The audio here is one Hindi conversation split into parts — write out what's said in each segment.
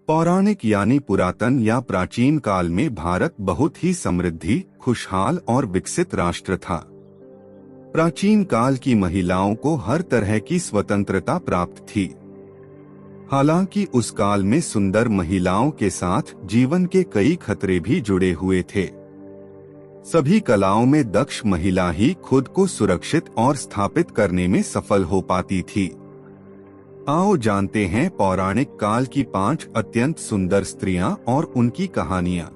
पौराणिक यानी पुरातन या प्राचीन काल में भारत बहुत ही समृद्धि, खुशहाल और विकसित राष्ट्र था। प्राचीन काल की महिलाओं को हर तरह की स्वतंत्रता प्राप्त थी। हालांकि उस काल में सुंदर महिलाओं के साथ जीवन के कई खतरे भी जुड़े हुए थे। सभी कलाओं में दक्ष महिला ही खुद को सुरक्षित और स्थापित करने में सफल हो पाती थी। आओ जानते हैं पौराणिक काल की 5 अत्यंत सुंदर स्त्रियां और उनकी कहानियां।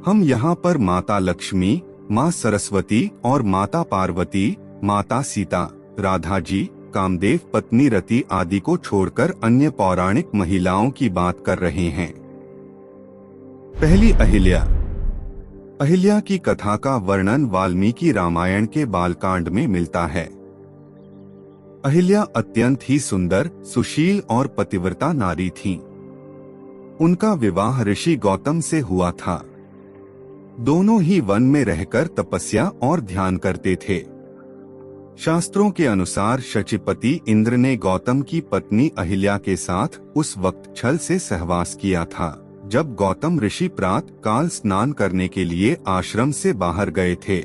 हम यहाँ पर माता लक्ष्मी, माँ सरस्वती और माता पार्वती, माता सीता, राधा जी, कामदेव पत्नी रति आदि को छोड़कर अन्य पौराणिक महिलाओं की बात कर रहे हैं। पहली अहिल्या। अहिल्या की कथा का वर्णन वाल्मीकि रामायण के बालकांड में मिलता है। अहिल्या अत्यंत ही सुंदर, सुशील और पतिव्रता नारी थीं। उनका विवाह ऋषि गौतम से हुआ था। दोनों ही वन में रहकर तपस्या और ध्यान करते थे। शास्त्रों के अनुसार शचीपति इंद्र ने गौतम की पत्नी अहिल्या के साथ उस वक्त छल से सहवास किया था, जब गौतम ऋषि प्रातः काल स्नान करने के लिए आश्रम से बाहर गए थे।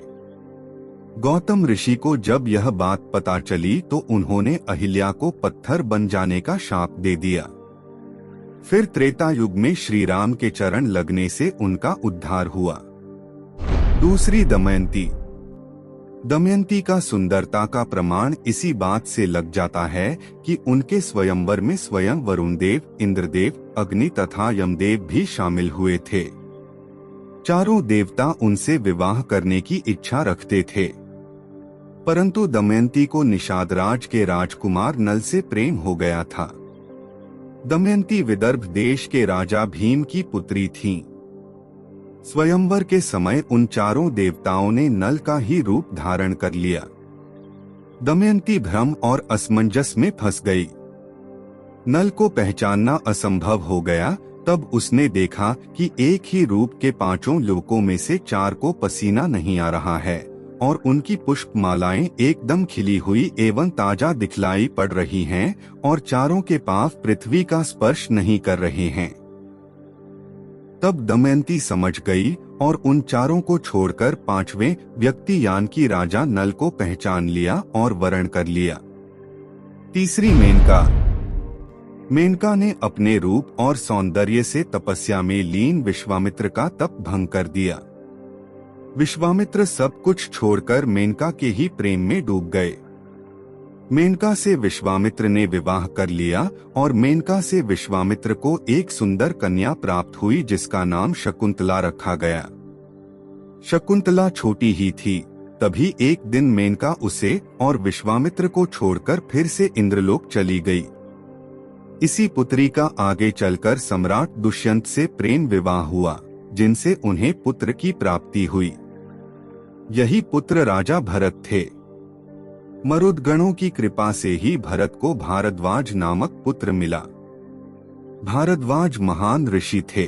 गौतम ऋषि को जब यह बात पता चली तो उन्होंने अहिल्या को पत्थर बन जाने का शाप दे दिया। फिर त्रेता युग में श्री राम के चरण लगने से उनका उद्धार हुआ। दूसरी दमयंती। दमयंती का सुंदरता का प्रमाण इसी बात से लग जाता है कि उनके स्वयंवर में स्वयं वरुण देव, इंद्रदेव, अग्नि तथा यमदेव भी शामिल हुए थे। चारों देवता उनसे विवाह करने की इच्छा रखते थे, परंतु दमयंती को निषादराज के राजकुमार नल से प्रेम हो गया था। दमयंती विदर्भ देश के राजा भीम की पुत्री थीं। स्वयंवर के समय उन चारों देवताओं ने नल का ही रूप धारण कर लिया। दमयंती भ्रम और असमंजस में फंस गई। नल को पहचानना असंभव हो गया। तब उसने देखा कि एक ही रूप के 5 लोकों में से 4 को पसीना नहीं आ रहा है और उनकी पुष्पमालाएं एकदम खिली हुई एवं ताजा दिखलाई पड़ रही हैं और चारों के पांव पृथ्वी का स्पर्श नहीं कर रहे हैं। तब दमयंती समझ गई और उन चारों को छोड़कर 5वें व्यक्ति यान की राजा नल को पहचान लिया और वरण कर लिया। तीसरी मेनका। मेनका ने अपने रूप और सौंदर्य से तपस्या में लीन विश्वामित्र का तप भंग कर दिया। विश्वामित्र सब कुछ छोड़कर मेनका के ही प्रेम में डूब गए। मेनका से विश्वामित्र ने विवाह कर लिया और मेनका से विश्वामित्र को एक सुंदर कन्या प्राप्त हुई जिसका नाम शकुंतला रखा गया। शकुंतला छोटी ही थी। तभी एक दिन मेनका उसे और विश्वामित्र को छोड़कर फिर से इंद्रलोक चली गई। इसी पुत्री का आगे चलकर सम्राट दुष्यंत से प्रेम विवाह हुआ, जिनसे उन्हें पुत्र की प्राप्ति हुई। यही पुत्र राजा भरत थे। मरुदगणों की कृपा से ही भरत को भारद्वाज नामक पुत्र मिला। भारद्वाज महान ऋषि थे।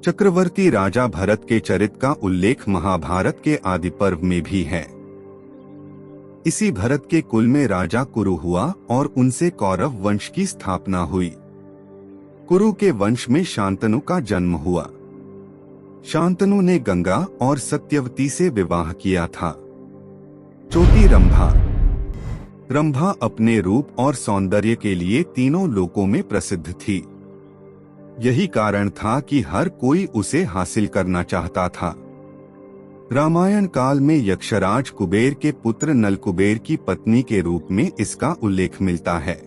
चक्रवर्ती राजा भरत के चरित्र का उल्लेख महाभारत के आदि पर्व में भी है। इसी भरत के कुल में राजा कुरु हुआ और उनसे कौरव वंश की स्थापना हुई। कुरु के वंश में शांतनु का जन्म हुआ। शांतनु ने गंगा और सत्यवती से विवाह किया था। चौथी रंभा। रंभा अपने रूप और सौंदर्य के लिए तीनों लोकों में प्रसिद्ध थी। यही कारण था कि हर कोई उसे हासिल करना चाहता था। रामायण काल में यक्षराज कुबेर के पुत्र नलकुबेर की पत्नी के रूप में इसका उल्लेख मिलता है।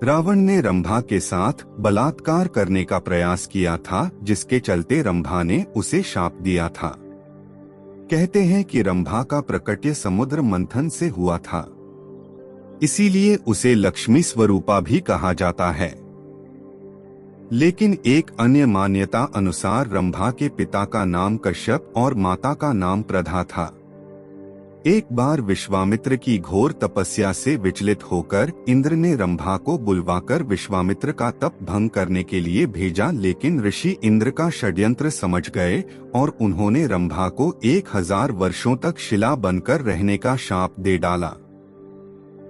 रावण ने रंभा के साथ बलात्कार करने का प्रयास किया था, जिसके चलते रंभा ने उसे शाप दिया था। कहते हैं कि रंभा का प्रकट्य समुद्र मंथन से हुआ था, इसीलिए उसे लक्ष्मी स्वरूपा भी कहा जाता है। लेकिन एक अन्य मान्यता अनुसार रंभा के पिता का नाम कश्यप और माता का नाम प्रधा था। एक बार विश्वामित्र की घोर तपस्या से विचलित होकर इंद्र ने रंभा को बुलवाकर विश्वामित्र का तप भंग करने के लिए भेजा, लेकिन ऋषि इंद्र का षड्यंत्र समझ गए और उन्होंने रंभा को 1000 वर्षों तक शिला बनकर रहने का शाप दे डाला।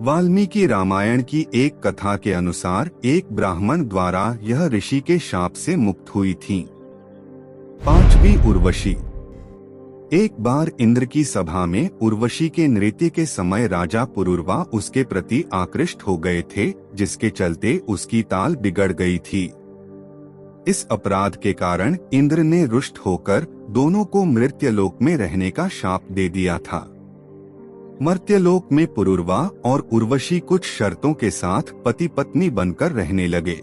वाल्मीकि रामायण की एक कथा के अनुसार एक ब्राह्मण द्वारा यह ऋषि के शाप से मुक्त हुई थी। पांचवी उर्वशी। एक बार इंद्र की सभा में उर्वशी के नृत्य के समय राजा पुरुरवा उसके प्रति आकृष्ट हो गए थे, जिसके चलते उसकी ताल बिगड़ गई थी। इस अपराध के कारण इंद्र ने रुष्ट होकर दोनों को मर्त्यलोक में रहने का शाप दे दिया था। मर्त्यलोक में पुरुरवा और उर्वशी कुछ शर्तों के साथ पति पत्नी बनकर रहने लगे।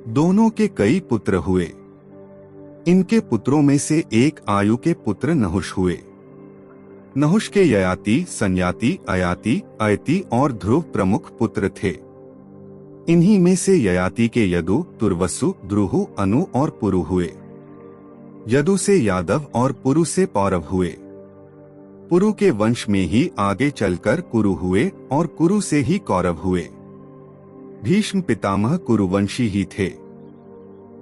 दोनों के कई पुत्र हुए। इनके पुत्रों में से एक आयु के पुत्र नहुष हुए। नहुष के ययाति, संयाति, अयाति, अयति और ध्रुव प्रमुख पुत्र थे। इन्हीं में से ययाति के यदु, तुर्वसु, द्रुहु, अनु और पुरु हुए। यदु से यादव और पुरु से पौरव हुए। पुरु के वंश में ही आगे चलकर कुरु हुए और कुरु से ही कौरव हुए। भीष्म पितामह कुरुवंशी ही थे।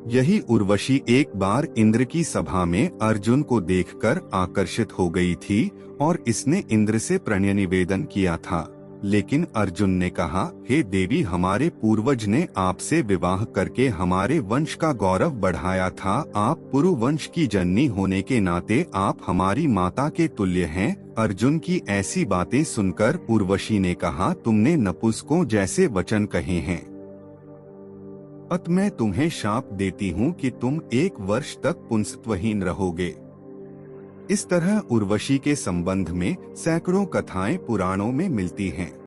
यही उर्वशी एक बार इंद्र की सभा में अर्जुन को देखकर आकर्षित हो गई थी और इसने इंद्र से प्रणय निवेदन किया था, लेकिन अर्जुन ने कहा, हे देवी, हमारे पूर्वज ने आपसे विवाह करके हमारे वंश का गौरव बढ़ाया था। आप पुरु वंश की जननी होने के नाते आप हमारी माता के तुल्य हैं। अर्जुन की ऐसी बातें सुनकर उर्वशी ने कहा, तुमने नपुंसकों जैसे वचन कहे हैं। अत मैं तुम्हें शाप देती हूँ कि तुम 1 वर्ष तक पुंसत्वहीन रहोगे। इस तरह उर्वशी के संबंध में सैकड़ों कथाएं पुराणों में मिलती हैं।